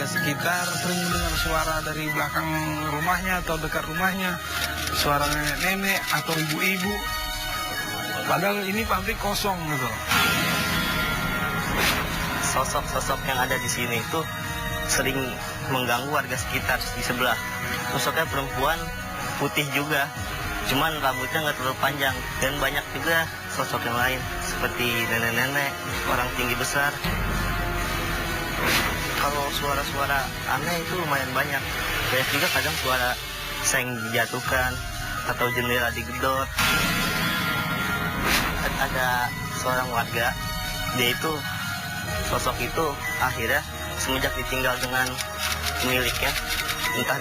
sekitar sering mendengar suara dari belakang rumahnya atau dekat rumahnya, suara nenek-nenek atau ibu-ibu. Padahal ini pabrik kosong gitu. Sosok-sosok yang ada di sini itu sering mengganggu warga sekitar di sebelah. Sosoknya perempuan, putih juga, cuman rambutnya nggak terlalu panjang. Dan banyak juga sosok yang lain seperti nenek-nenek, orang tinggi besar. Kalau suara-suara aneh itu lumayan banyak. Banyak juga kadang suara seng dijatuhkan atau jendela digedor. Ada seorang warga, dia itu sosok itu akhirnya semenjak ditinggal dengan pemiliknya, entah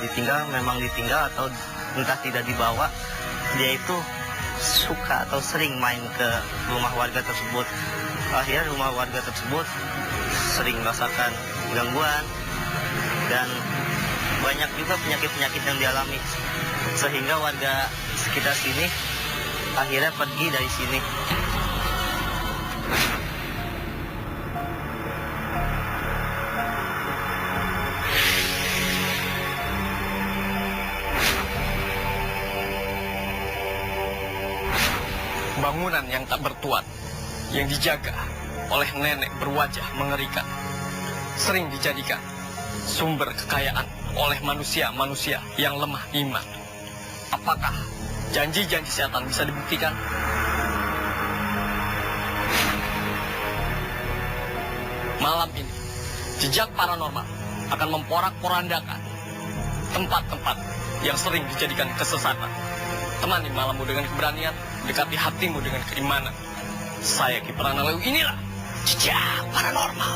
memang ditinggal atau entah tidak dibawa, dia itu suka atau sering main ke rumah warga tersebut. Akhirnya rumah warga tersebut sering merasakan gangguan dan banyak juga penyakit-penyakit yang dialami, sehingga warga sekitar sini akhirnya pergi dari sini. Bangunan yang tak bertuan, yang dijaga oleh nenek berwajah mengerikan, sering dijadikan sumber kekayaan oleh manusia-manusia yang lemah iman. Apakah janji-janji setan bisa dibuktikan? Malam ini, jejak paranormal akan memporak-porandakan tempat-tempat yang sering dijadikan kesesatan. Temani malammu dengan keberanian, dekati hatimu dengan keimanan. Saya Ki Pranalew, inilah Jejak Paranormal.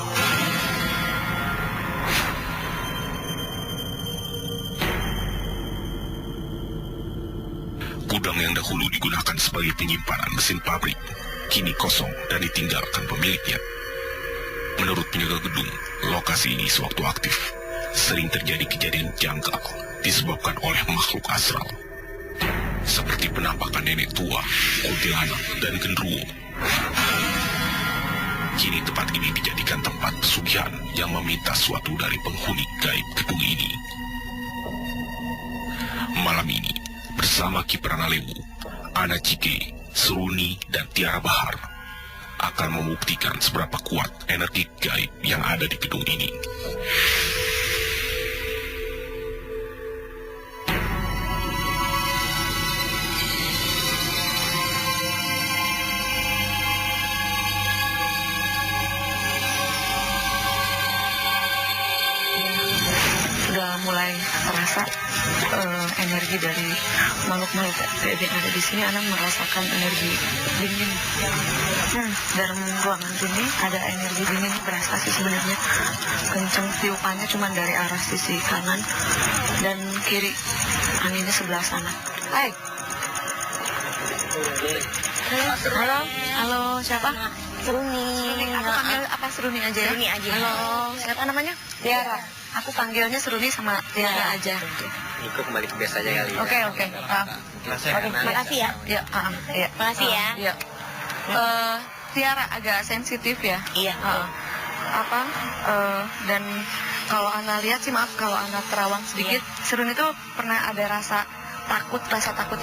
Gudang yang dahulu digunakan sebagai penyimpanan mesin pabrik, kini kosong dan ditinggalkan pemiliknya. Menurut penjaga gedung, lokasi ini sewaktu aktif sering terjadi kejadian janggal disebabkan oleh makhluk astral, seperti penampakan nenek tua, kuntilanak, dan genderuwo. Kini tempat ini dijadikan tempat pesugihan yang meminta suatu dari penghuni gaib gedung ini. Malam ini, bersama Ki Pranalew, Ana Cike, Seruni, dan Tiara Bahar akan membuktikan seberapa kuat energi gaib yang ada di gedung ini. Mulai terasa energi dari makhluk-makhluk yang ada di sini. Anak merasakan energi dingin. Dalam ruangan sini ada energi dingin, berasa sih sebenarnya kenceng tiupannya, cuma dari arah sisi kanan dan kiri, anginnya sebelah sana. Hai. Halo, halo, siapa? Seruni. Aku panggil apa, Seruni aja ya? Seruni aja. Halo, siapa namanya? Tiara. Aku panggilnya Seruni sama Tiara aja. Itu kembali ke biasanya kali. Oke. Makasih ya. Ya, iya. Makasih ya. Iya. Tiara agak sensitif ya. Iya. Dan kalau Ana lihat sih, maaf kalau Ana terawang sedikit, Seruni itu pernah ada rasa takut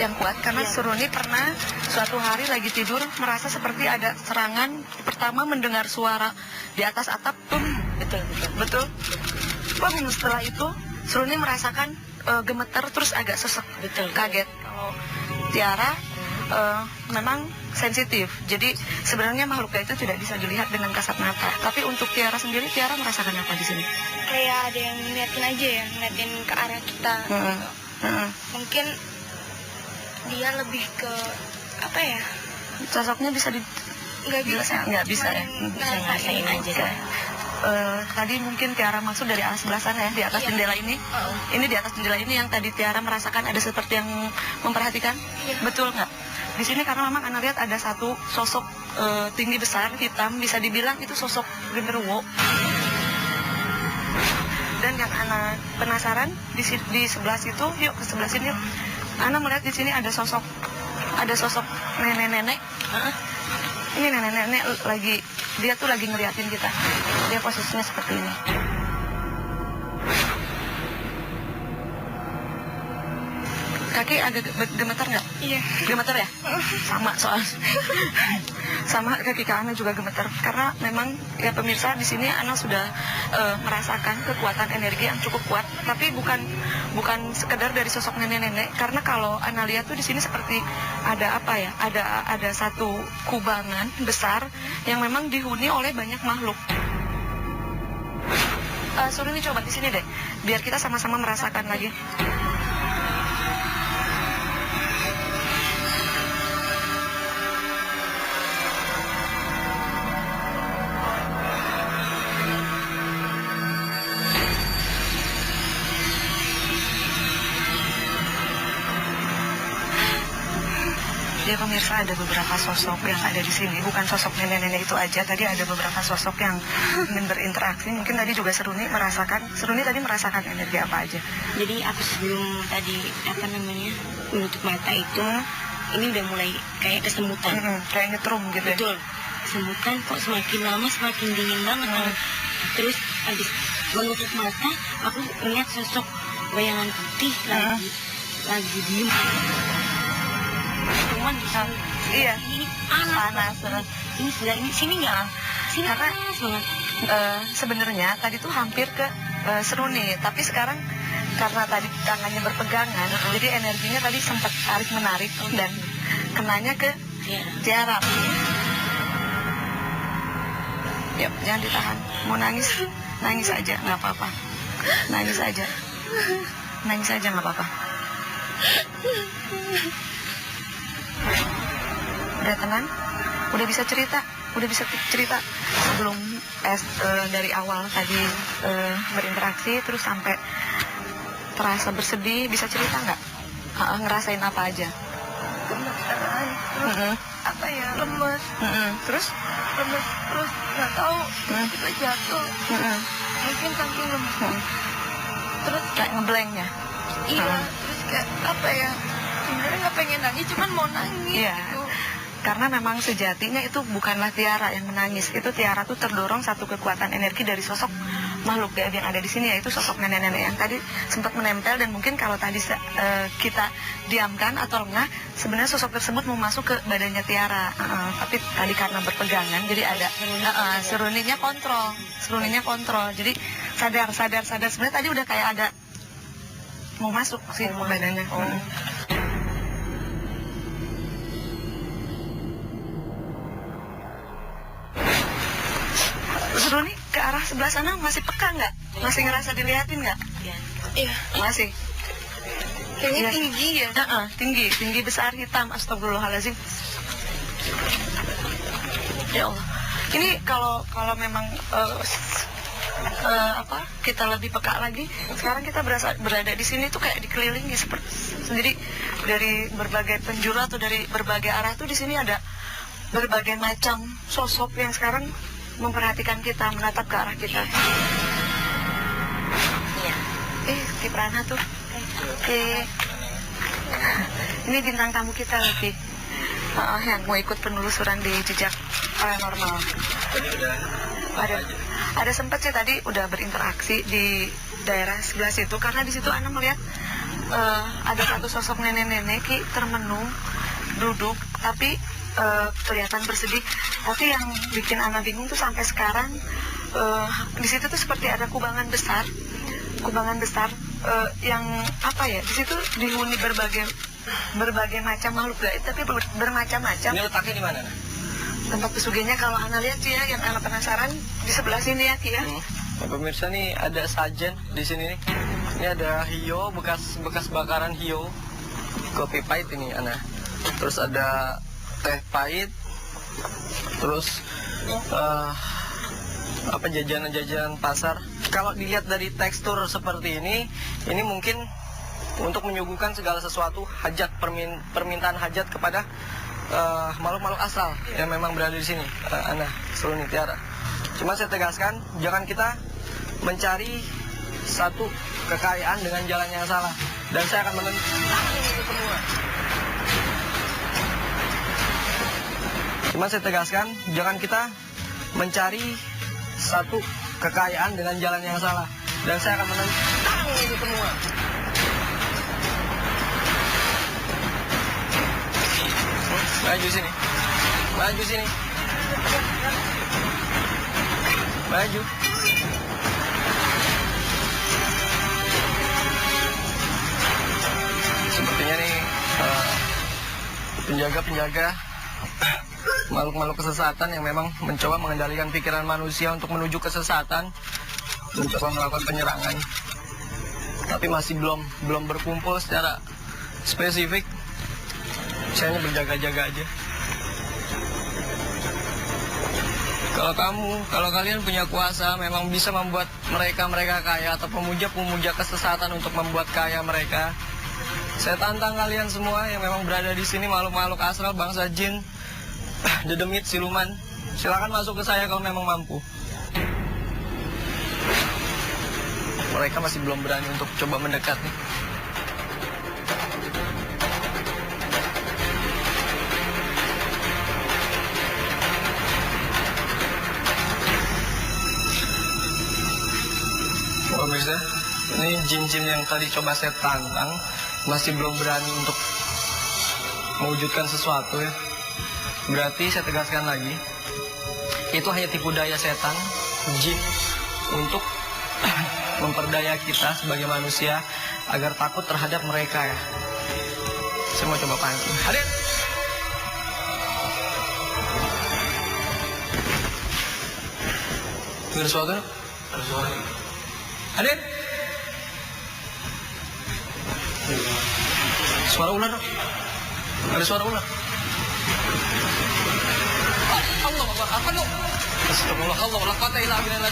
yang kuat karena Seruni pernah suatu hari lagi tidur merasa seperti ada serangan. Pertama mendengar suara di atas atap, betul. Bang, setelah itu Seruni merasakan gemeter terus agak sesek, kaget. Kalau Tiara memang sensitif, jadi sebenarnya makhluk itu tidak bisa dilihat dengan kasat mata. Tapi untuk Tiara sendiri, Tiara merasakan apa di sini? Kayak ada yang ngeliatin aja ya, ngeliatin ke arah kita. Mungkin dia lebih ke apa ya? Sosoknya bisa nggak bisa ya, bisa ngerasain aja. Tadi mungkin Tiara masuk dari arah sebelah sana ya, di atas jendela ini. Ini di atas jendela ini yang tadi Tiara merasakan ada seperti yang memperhatikan. Betul nggak? Di sini karena memang Ana lihat ada satu sosok tinggi besar hitam, bisa dibilang itu sosok genderuwo. Dan yang Ana penasaran di sebelah situ, yuk ke sebelah sini yuk. Ana melihat di sini ada sosok nenek-nenek. Ini nenek-nenek dia tuh lagi ngeliatin kita. Dia posisinya seperti ini. Kaki agak gemetar nggak? Iya. Gemetar ya? Sama soal. Sama kaki Kak Ana juga gemetar karena memang ya pemirsa di sini Ana sudah merasakan kekuatan energi yang cukup kuat, tapi bukan sekedar dari sosok nenek-nenek, karena kalau Ana lihat tuh di sini seperti ada apa ya? Ada satu kubangan besar yang memang dihuni oleh banyak makhluk. Suruh ini coba di sini deh, biar kita sama-sama merasakan lagi. Ya pemirsa, ada beberapa sosok yang ada di sini, bukan sosok nenek-nenek itu aja. Tadi ada beberapa sosok yang ingin berinteraksi. Mungkin tadi juga Seruni tadi merasakan energi apa aja? Jadi aku sebelum tadi menutup mata itu, ini udah mulai kayak kesemutan. Kayak nyetrum gitu ya? Betul, kesemutan kok semakin lama semakin dingin banget. Terus habis menutup mata, aku melihat sosok bayangan putih lagi diem. Cuman di sini, Iya, ini panas. Ini sebelah sini nggak? Sini Karena- panas banget. sebenarnya tadi tuh hampir ke Seruni, tapi sekarang karena tadi tangannya berpegangan, jadi energinya tadi sempat tarik-menarik dan kenanya ke Tiara. Yuk, jangan ditahan. Mau nangis, nangis aja, nggak apa-apa. Nangis aja nggak apa-apa. Udah tenang? Udah bisa cerita? Sebelum dari awal tadi berinteraksi terus sampai terasa bersedih, bisa cerita nggak? Ngerasain apa aja? Gemetar, apa ya, lemes. Terus? Lemes terus nggak tahu kita jatuh. Mungkin saking lemes. Terus Kayak ngeblanknya? iya, terus kayak apa ya, sebenarnya nggak pengen nangis, cuman mau nangis Iya. gitu. Karena memang sejatinya itu bukanlah Tiara yang menangis. Itu Tiara tuh terdorong satu kekuatan energi dari sosok makhluk gaib yang ada di sini, yaitu sosok nenek-nenek yang tadi sempat menempel. Dan mungkin kalau tadi kita diamkan atau lengah, sebenarnya sosok tersebut mau masuk ke badannya Tiara. Tapi tadi karena berpegangan, jadi ada seruninya kontrol. Jadi sadar. Sebenarnya tadi udah kayak ada mau masuk sih ke badannya. Seruni ke arah sebelah sana masih peka nggak? Masih ngerasa dilihatin nggak? Iya, Masih. kayaknya Iya. tinggi ya. Tinggi besar hitam. Astagfirullahaladzim. Ya Allah. Ini kalau memang kita lebih peka lagi. Sekarang kita berada di sini tuh kayak dikelilingi seperti sendiri dari berbagai penjuru atau dari berbagai arah tuh di sini ada berbagai macam sosok yang sekarang memperhatikan kita, menatap ke arah kita. Iya. Kiprana tuh. Ini bintang tamu kita lagi. Yang mau ikut penelusuran di jejak paranormal. Ada sempat sih tadi udah berinteraksi di daerah sebelah situ, karena di situ Ana melihat ada satu sosok nenek-nenek termenung duduk, tapi kelihatan bersedih. Tapi yang bikin Ana bingung tuh sampai sekarang di situ tuh seperti ada kubangan besar yang apa ya, di situ dihuni berbagai macam makhluk gaib, tapi bermacam-macam. Ini letaknya di mana? Tempat pesugihannya kalau Ana lihat sih ya, yang Ana penasaran di sebelah sini ya Ki ya. Nah, pemirsa nih ada sajen di sini nih. Ini ada hiyo, bekas bakaran hiyo. Kopi pahit ini Ana. Terus ada teh pahit. Terus jajanan pasar. Kalau dilihat dari tekstur seperti ini mungkin untuk menyuguhkan segala sesuatu hajat, permintaan hajat kepada makhluk-makhluk astral yang memang berada di sini. Ana, Seruni, Tiara. Cuma saya tegaskan, jangan kita mencari satu kekayaan dengan jalan yang salah. Dan saya akan menentang itu semua. Cuma saya tegaskan, jangan kita mencari satu kekayaan dengan jalan yang salah. Dan saya akan menentang itu semua. Maju sini. Maju sini. Maju. Sepertinya nih penjaga-penjaga makhluk-makhluk kesesatan yang memang mencoba mengendalikan pikiran manusia untuk menuju kesesatan, mencoba melakukan penyerangan, tapi masih belum berkumpul secara spesifik. Saya hanya berjaga-jaga aja. Kalau kalian punya kuasa, memang bisa membuat mereka kaya atau pemuja kesesatan untuk membuat kaya mereka. Saya tantang kalian semua yang memang berada di sini, makhluk-makhluk astral, bangsa jin, dedemit, siluman. Silakan masuk ke saya kalau memang mampu. Mereka masih belum berani untuk coba mendekat nih. Pemirsa, ini jin-jin yang tadi coba saya tantang masih belum berani untuk mewujudkan sesuatu ya. Berarti saya tegaskan lagi, itu hanya tipu daya setan, jin, untuk memperdaya kita sebagai manusia agar takut terhadap mereka ya. Saya mau coba pancing. Hadir! Dengar sesuatu? Ada suara. Hadir! Suara ular dong. Ada suara ular. Allah Akbar. Apa lu? Astagfirullah, Allah la quwata illa billah.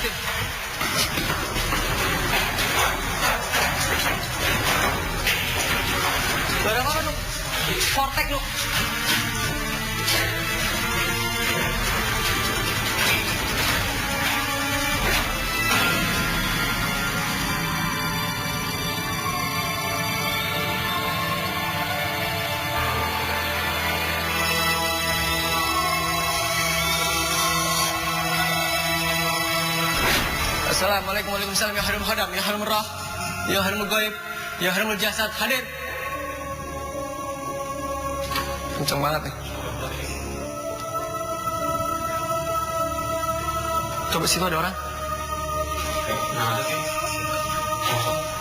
Suara apa lu? Vortex lu. Assalamualaikum warahmatullahi wabarakatuh. Ya harimul hadam, ya harimul rah, ya harimul gaib, ya harimul jasad. Hadir. Kenceng banget nih. Coba situ ada orang.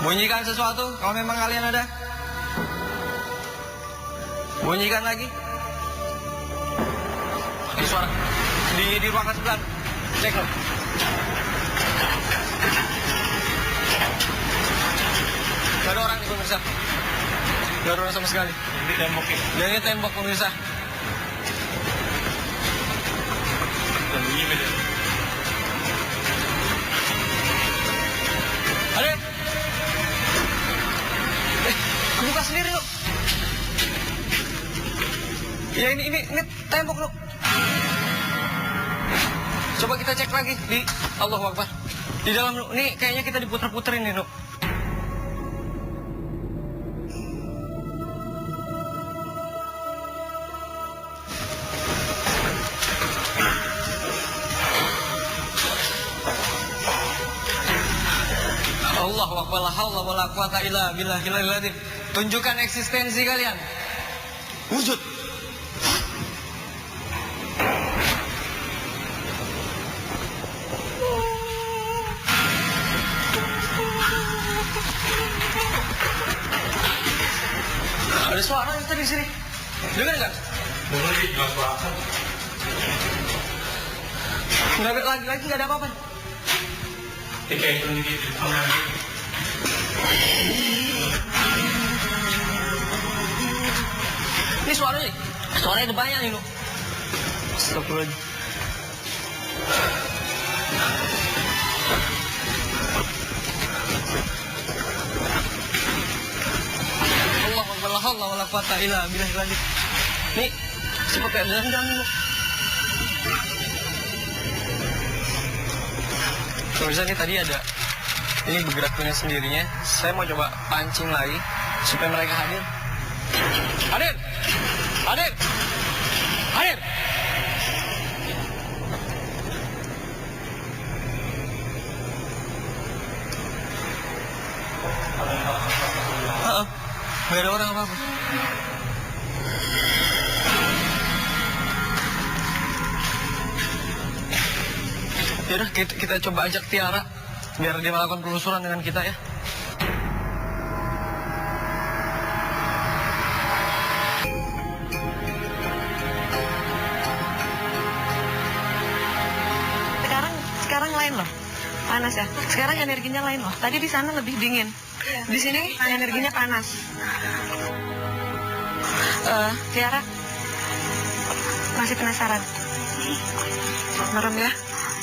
Bunyikan sesuatu kalau memang kalian ada. Bunyikan lagi. Ada suara di ruangan sebelah. Cek loh. Gak ada orang nih pemirsa. Gak ada orang sama sekali. Ini tembok ya? Ya ini tembok pemirsa. Dan bunyi beda. Hadir! Buka sendiri lu. Ya ini tembok lu. Coba kita cek lagi di Allahu Akbar. Di dalam lu. Ini kayaknya kita diputer-puterin nih lu. Allahu Akbar, la haula wala quwata illa billahil azim. Tunjukkan eksistensi kalian. Wujud. Ada suara yang tadi di sini. Dengar nggak? Dengar di suara. Nggak lagi nggak ada apa-apa. Ini suaranya ada banyak nih lu. Astagfirullahaladzim. Allah wala quwata illa billah. Nih seperti ada dendam nih lu. Pemirsa ini tadi ada ini bergerak dengan sendirinya. Saya mau coba pancing lagi supaya mereka hadir. Hadir! Hadir! Hadir! Gak ada orang apa-apa. Yaudah, kita coba ajak Tiara biar dia melakukan penelusuran dengan kita ya. Sekarang lain loh, panas ya. Sekarang energinya lain loh. Tadi di sana lebih dingin, di sini energinya panas. Tiara, masih penasaran? Merem ya,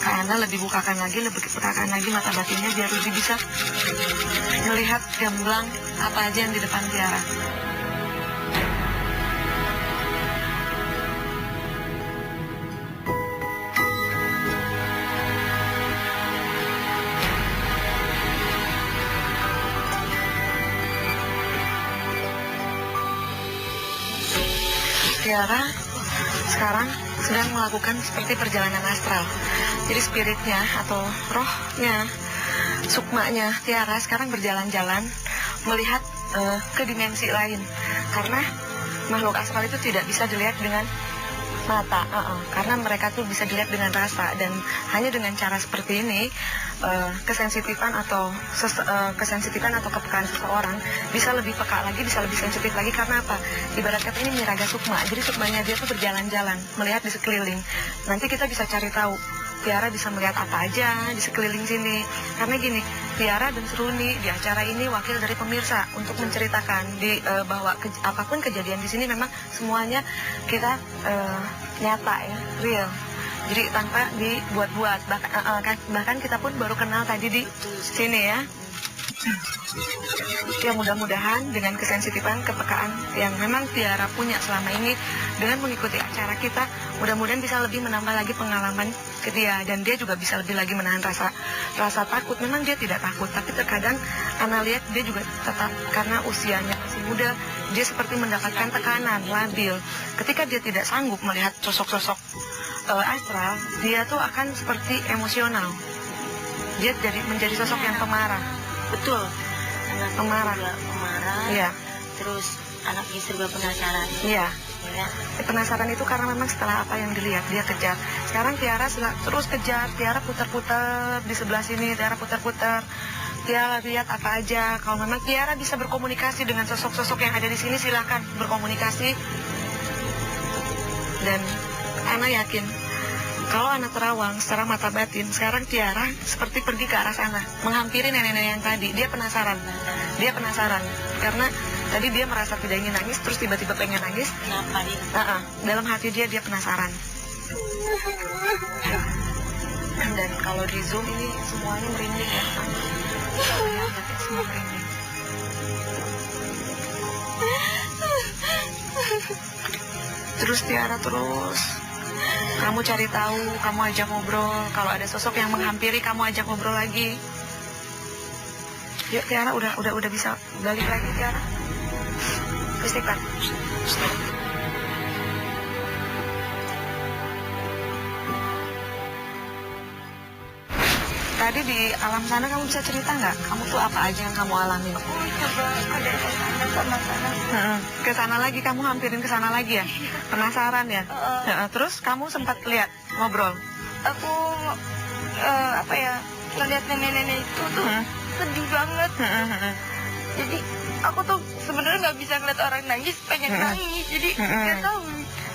karena lebih bukakan lagi mata batinnya biar lebih bisa melihat gamblang apa aja yang di depan Tiara. Tiara sekarang sedang melakukan seperti perjalanan astral. Jadi spiritnya atau rohnya, sukmanya Tiara sekarang berjalan-jalan melihat ke dimensi lain. Karena makhluk astral itu tidak bisa dilihat dengan mata, karena mereka tuh bisa dilihat dengan rasa, dan hanya dengan cara seperti ini kesensitifan atau kepekaan seseorang bisa lebih peka lagi, bisa lebih sensitif lagi. Karena apa? Ibarat kata ini miraga sukma, jadi sukmanya dia tuh berjalan-jalan melihat di sekeliling. Nanti kita bisa cari tahu Tiara bisa melihat apa aja di sekeliling sini. Karena gini, Tiara dan Seruni di acara ini wakil dari pemirsa untuk menceritakan bahwa apapun kejadian di sini memang semuanya kita nyata ya, real. Jadi tanpa dibuat-buat. Bahkan kita pun baru kenal tadi di sini ya. Ya mudah-mudahan dengan kesensitifan, kepekaan yang memang Tiara punya selama ini dengan mengikuti acara kita, mudah-mudahan bisa lebih menambah lagi pengalaman ke dia, dan dia juga bisa lebih lagi menahan rasa takut. Memang dia tidak takut, tapi terkadang Ana lihat dia juga tetap, karena usianya masih muda, dia seperti mendapatkan tekanan, labil. Ketika dia tidak sanggup melihat sosok-sosok astral, dia tuh akan seperti emosional. Dia menjadi sosok yang pemarah. Betul. Anak Pemarah. juga pemarah. Iya. Terus anaknya serba penasaran. Iya. Ya. Penasaran itu karena memang setelah apa yang dilihat dia kejar. Sekarang Tiara terus kejar. Tiara putar-putar di sebelah sini. Tiara putar-putar. Tiara lihat apa aja. Kalau memang Tiara bisa berkomunikasi dengan sosok-sosok yang ada di sini, silakan berkomunikasi. Dan Ana yakin kalau Ana terawang secara mata batin, sekarang Tiara seperti pergi ke arah sana, menghampiri nenek-nenek yang tadi. Dia penasaran. Karena tadi dia merasa tidak ingin nangis, terus tiba-tiba pengen nangis. Kenapa dia? Dalam hati dia penasaran. Dan kalau di Zoom ini semuanya merinding ya. Semua merinding. Terus Tiara kamu cari tahu, kamu ajak ngobrol. Kalau ada sosok yang menghampiri, kamu ajak ngobrol lagi. Yuk Tiara, udah bisa balik lagi Tiara. Istighfar. Tadi di alam sana kamu bisa cerita nggak? Kamu tuh apa aja yang kamu alami? Aku coba ada sama sana. Ke sana lagi, kamu hampirin ke sana lagi ya? Penasaran ya? Terus kamu sempat lihat, ngobrol? Aku ngeliat nenek-nenek itu tuh sedih banget. Jadi aku tuh sebenarnya nggak bisa ngeliat orang nangis, pengen nangis. Jadi nggak tahu.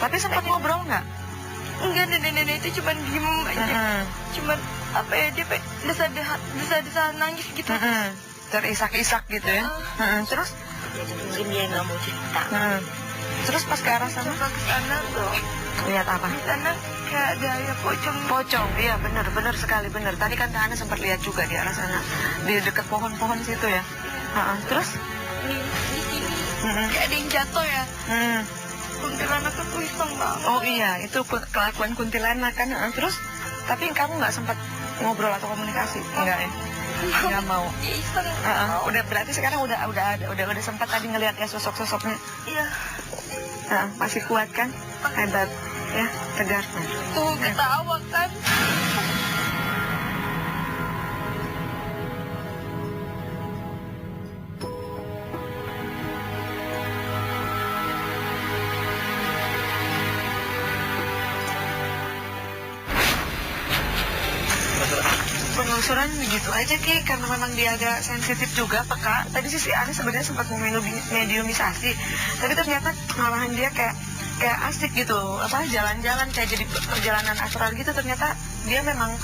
Tapi sempat ngobrol nggak? Enggak, nenek-nenek itu cuma diem aja. Cuman dia desa-desa nangis gitu. Terisak-isak gitu ya. Terus? Mungkin dia nggak mau cerita. Terus pas ke arah sana? Coba ke sana tuh. Lihat apa? Di sana kayak ada pocong. Pocong, iya benar sekali benar. Tadi kan Ana sempat lihat juga di arah sana, di dekat pohon-pohon situ ya. Terus? Di sini kayak ada yang jatuh ya. Kuntilanak tuh iseng banget. Oh iya, itu kelakuan kuntilanak kan. Terus? Tapi kamu nggak sempat ngobrol atau komunikasi? Enggak ya? Nggak mau. Iseng. Udah berarti sekarang udah sempat tadi ngelihat ya sosok-sosoknya. Iya. Masih kuat kan? Hebat ya, tegar. Tuh ketawa kan. penelusuran gitu aja Ki, karena memang dia agak sensitif juga, peka. Tadi sih si Ani sebenarnya sempat mediumisasi, tapi ternyata malahan dia kayak asik gitu, jalan-jalan kayak jadi perjalanan astral gitu. Ternyata dia memang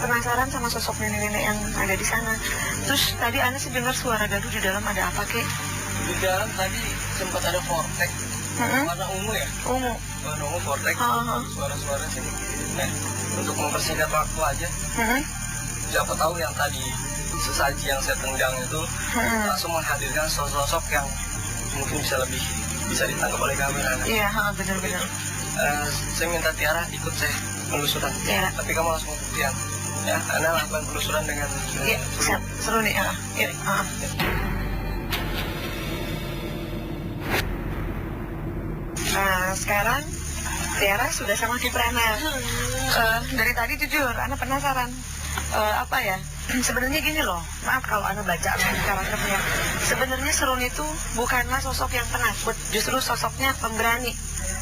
penasaran sama sosok nenek-nenek yang ada di sana. Terus tadi Ani sih dengar suara gaduh di dalam, ada apa Ki? Di dalam tadi sempat ada vortex warna ungu ya, warna ungu vortex, suara-suara sini. Nah, untuk mempersingkat waktu aja, siapa tahu yang tadi sesaji yang saya tendang itu langsung menghadirkan sosok yang mungkin bisa ditangkap oleh kamera. Iya, benar-benar. Saya minta Tiara ikut saya penelusuran. Iya. Tapi kamu harus membuktikan. Ya, Anda lakukan penelusuran dengan. Iya, siap. Seru nih. Iya. Nah, sekarang Tiara sudah sama Kiprana. Dari tadi jujur, Ana penasaran. Apa ya? Sebenarnya gini loh, maaf kalau Ana baca karakternya. Sebenarnya Seruni itu bukanlah sosok yang penakut, justru sosoknya pemberani.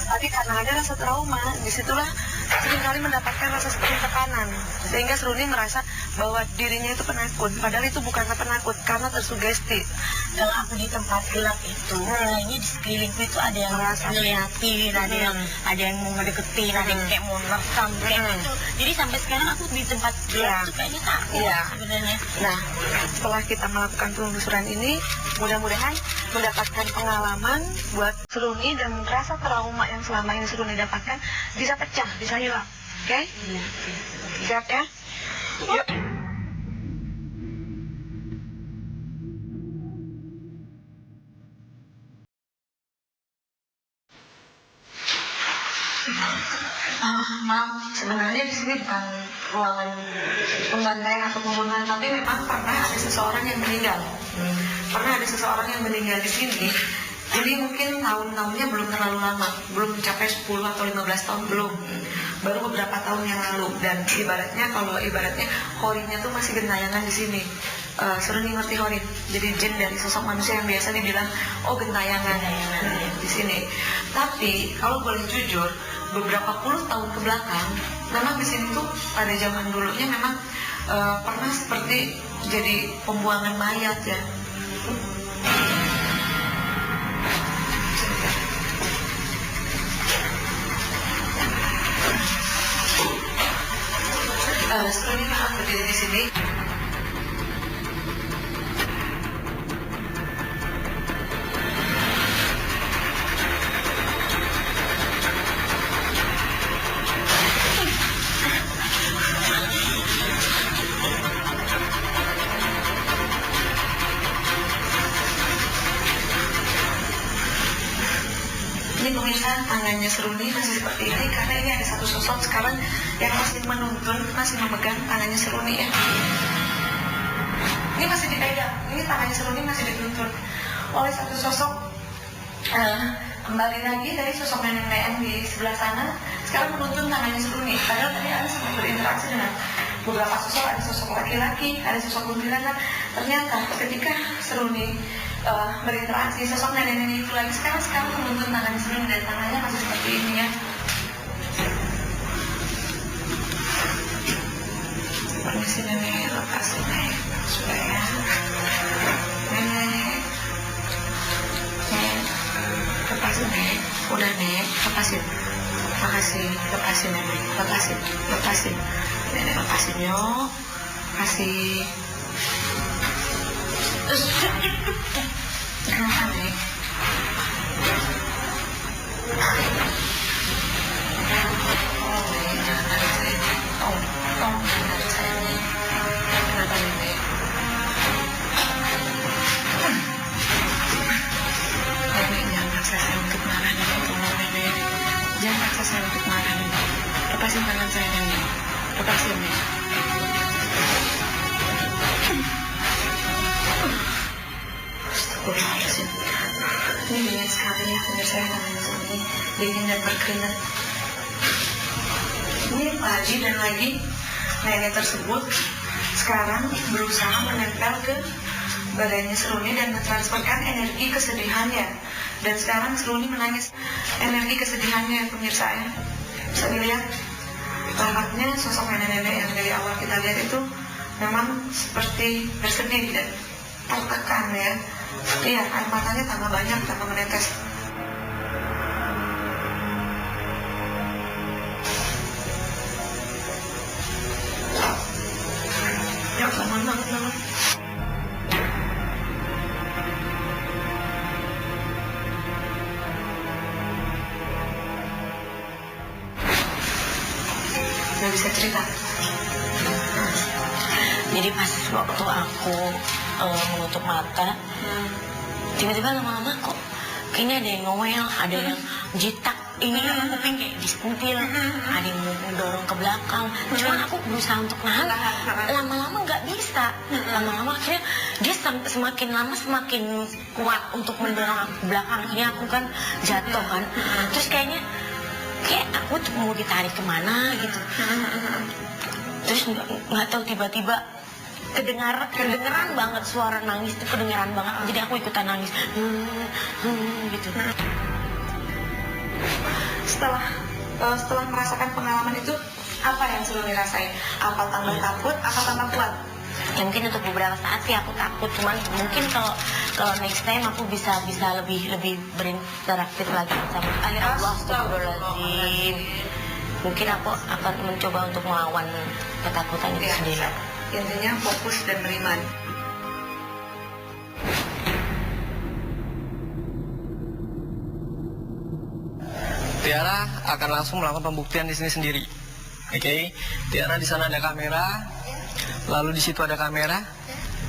Tapi karena ada rasa trauma, disitulah seringkali mendapatkan rasa seperti tekanan, sehingga Seruni merasa bahwa dirinya itu penakut, padahal itu bukanlah penakut, karena tersugesti. Kalau aku di tempat gelap itu, kayaknya di sekelilingku itu ada yang ngeliatin, ada yang mau ngedeketin, ada yang kayak mau nerekam kayak gitu. Jadi sampai sekarang aku di tempat gelap tuh kayaknya takut sebenarnya. Nah, setelah kita melakukan penelusuran ini, mudah-mudahan mendapatkan pengalaman buat Seruni, dan rasa trauma yang selama ini Seruni dapatkan bisa pecah, bisa hilang. Oke? Siap ya? Yuk. Maaf, sebenarnya di sini bukan ruangan pembantaian atau pembunuhan, tapi memang pernah ada seseorang yang meninggal. Pernah ada seseorang yang meninggal di sini. Jadi mungkin tahun-tahunnya belum terlalu lama, belum mencapai 10 atau 15 tahun, belum. Baru beberapa tahun yang lalu. Dan ibaratnya horinya tuh masih gentayangan di sini. Seruni ngerti hori. Jadi jin dari sosok manusia yang biasa dibilang, gentayangan di sini. Tapi kalau boleh jujur, beberapa puluh tahun ke belakang, memang di sini tuh pada zaman dulunya memang pernah seperti jadi pembuangan mayat ya. Seruni memang berdiri di sini. Ini pemirsa, tangannya Seruni masih seperti ini karena ini ada satu sosok sekarang yang masih menuntun, masih memegang tangannya Seruni ya. Ini masih dipegang, ini tangannya Seruni masih dituntun oleh satu sosok. Kembali lagi dari sosok nenek yang di sebelah sana, sekarang menuntun tangannya Seruni. Padahal tadi ada sempat berinteraksi dengan beberapa sosok, ada sosok laki-laki, ada sosok kuntilanak. Ternyata ketika Seruni berinteraksi, sosok nenek-nenek itu lagi sekarang menuntun tangannya Seruni, dan tangannya masih seperti ini ya. Permisi nenek, lepasin nenek, supaya nenek, lepasin nenek, udah nenek, lepasin. Makasih, lepasin nenek, lepasin nenek, lepasin yuk, kasih. Kenapa nek? Jangan ada saya nek. Jangan ada saya nek. Kenapa nek? Nenek jangan paksa saya untuk marah nenek. Tolong nenek. Jangan paksa saya untuk marah nenek. Lepasin tangan saya nenek. Lepasin nek. Ini dingin sekali ya pemirsa, tangannya Seruni dingin dan berkeringat. Ini lagi dan lagi nenek tersebut sekarang berusaha menempel ke badannya Seruni dan mentransferkan energi kesedihannya. Dan sekarang Seruni menangis energi kesedihannya pemirsa ya. Bisa dilihat tampaknya sosok nenek-nenek yang dari awal kita lihat itu memang seperti bersedih dan tertekan ya. Iya, air matanya tambah banyak, tambah menetes. Ya, sama banget banget. Nggak bisa cerita. Jadi pas waktu aku menutup mata, tiba-tiba lama-lama kok kayaknya ada yang ngomel, ada yang jitak ini kuping kayak disentil, ada yang mendorong ke belakang. Cuman aku berusaha untuk nahan, lama-lama nggak bisa. Lama-lama akhirnya dia semakin lama semakin kuat untuk mendorong aku ke belakang. Akhirnya aku kan jatuh kan. Terus kayak aku tuh mau ditarik kemana gitu. Terus nggak tahu tiba-tiba kedengeran banget suara nangis tuh, kedengeran banget. Jadi aku ikutan nangis gitu. Setelah merasakan pengalaman itu, apa yang selalu dirasain? Apa tambah takut? Apa tambah kuat? Ya mungkin untuk beberapa saat sih aku takut, cuman mungkin kalau next time aku bisa lebih berinteraktif lagi sama Allah. Astagfirullahaladzim. Mungkin aku akan mencoba untuk melawan ketakutan itu sendiri. Intinya fokus dan beriman. Tiara akan langsung melakukan pembuktian di sini sendiri. Oke, Tiara di sana ada kamera, lalu di situ ada kamera,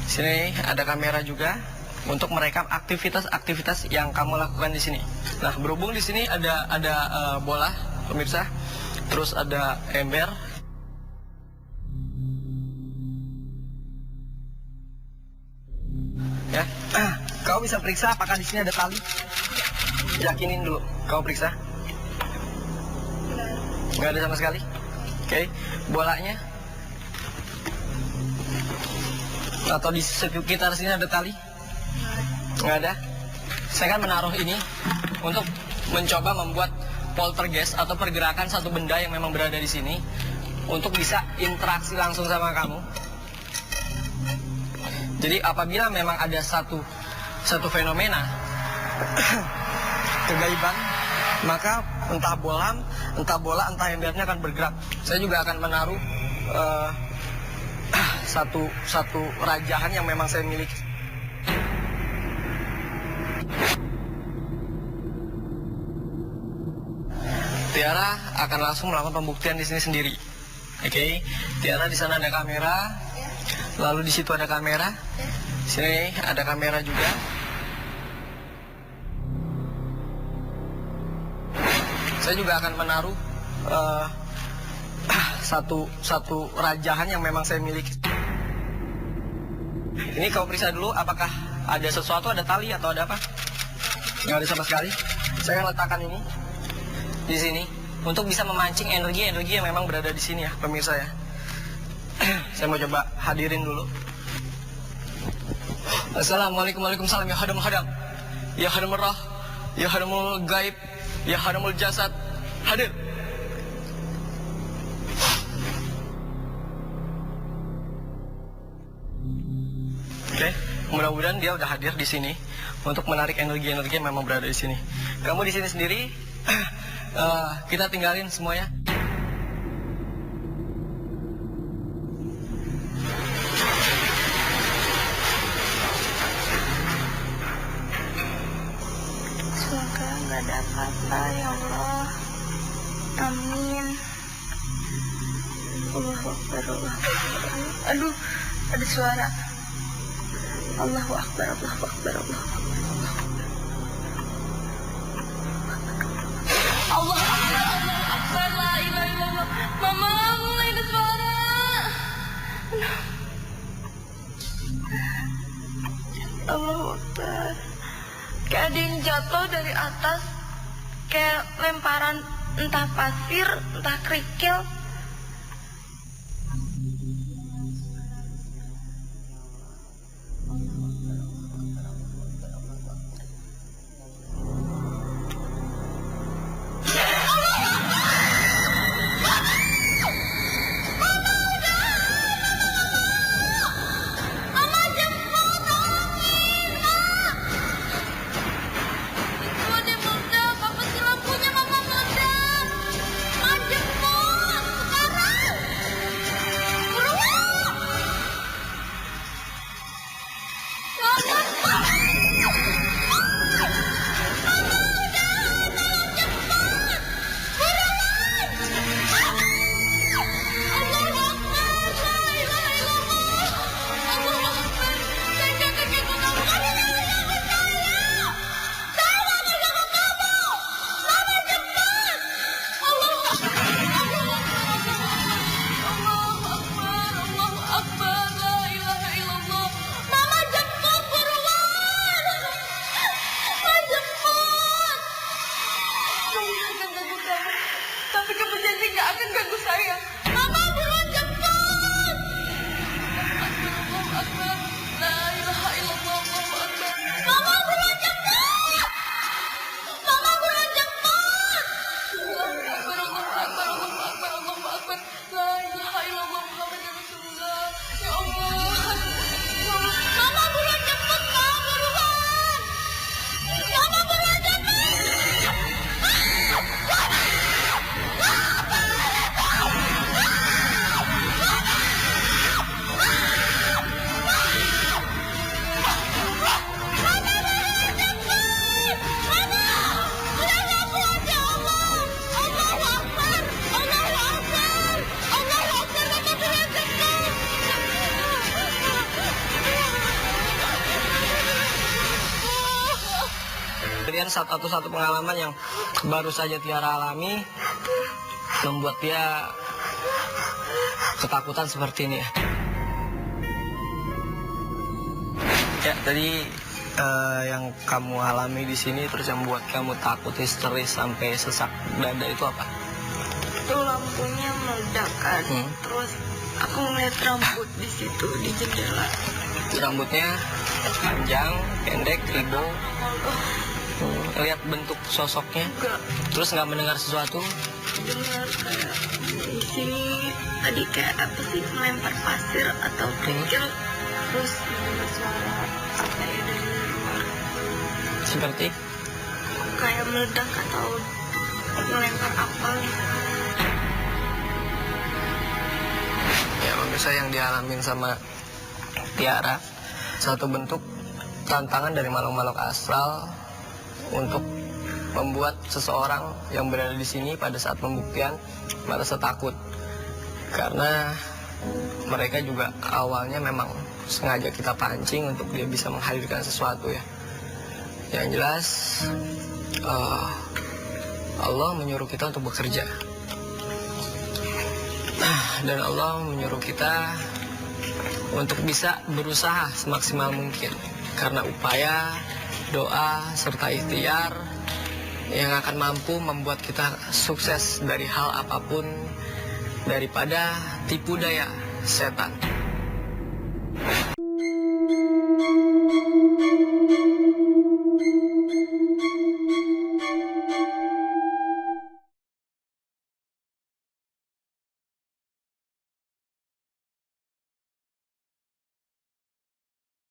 sini ada kamera juga untuk merekam aktivitas yang kamu lakukan di sini. Nah, berhubung di sini ada bola, pemirsa, terus ada ember. Ya, kau bisa periksa apakah di sini ada tali. Yakinin dulu, kau periksa. Nggak ada sama sekali. Oke, bolanya. Atau di sekitar sini ada tali? Nggak ada. Saya akan menaruh ini untuk mencoba membuat poltergeist atau pergerakan satu benda yang memang berada di sini untuk bisa interaksi langsung sama kamu. Jadi apabila memang ada satu fenomena kegaiban, maka entah bola, entah embernya akan bergerak. Saya juga akan menaruh satu rajahan yang memang saya miliki. Tiara akan langsung melakukan pembuktian di sini sendiri. Oke, Tiara di sana ada kamera, lalu di situ ada kamera, sini ada kamera juga. Saya juga akan menaruh satu rajahan yang memang saya miliki. Ini kau periksa dulu apakah ada sesuatu, ada tali atau ada apa? Nggak ada sama sekali. Saya akan letakkan ini di sini untuk bisa memancing energi yang memang berada di sini ya, pemirsa ya. Saya mau coba hadirin dulu. Assalamualaikum, waalaikumsalam. Ya hadamul hadam, ya hadamul roh, ya hadamul gaib, ya hadamul jasad. Hadir. Oke, mudah-mudahan dia udah hadir di sini untuk menarik energi yang memang berada di sini. Kamu di sini sendiri. Kita tinggalin semuanya. Semoga nggak ada apa-apa ya Allah. Amin. Allahu Akbar, Allahu Akbar. Aduh, ada suara. Allahu Akbar, Allahu Akbar, Allahu Akbar. Allah Akbar, Allah Akbar, la ilaha illallah. Mama, mulai ada suara. Allahu Akbar. Kayak ada yang jatuh dari atas, kayak lemparan entah pasir, entah kerikil. kalian satu pengalaman yang baru saja Tiara alami membuat dia ketakutan seperti ini ya. Ya, tadi yang kamu alami di sini terus yang buat kamu takut, histeris sampai sesak dada itu apa? Itu lampunya meledak kan. Terus aku ngeliat rambut di situ di jendela. Rambutnya panjang, pendek, ribo. Lihat bentuk sosoknya. Enggak Terus nggak mendengar sesuatu? dengar kayak di sini tadi kayak apa sih melempar pasir atau kerikil. Terus dengar suara kayak dari luar Seperti? kayak meledak atau melempar apa gitu. Ya, pemirsa, yang dialamin sama Tiara satu bentuk tantangan dari makhluk-makhluk astral untuk membuat seseorang yang berada di sini pada saat pembuktian merasa takut, karena mereka juga awalnya memang sengaja kita pancing untuk dia bisa menghadirkan sesuatu ya. Yang jelas Allah menyuruh kita untuk bekerja, dan Allah menyuruh kita untuk bisa berusaha semaksimal mungkin, karena upaya, doa, serta ikhtiar yang akan mampu membuat kita sukses dari hal apapun daripada tipu daya setan.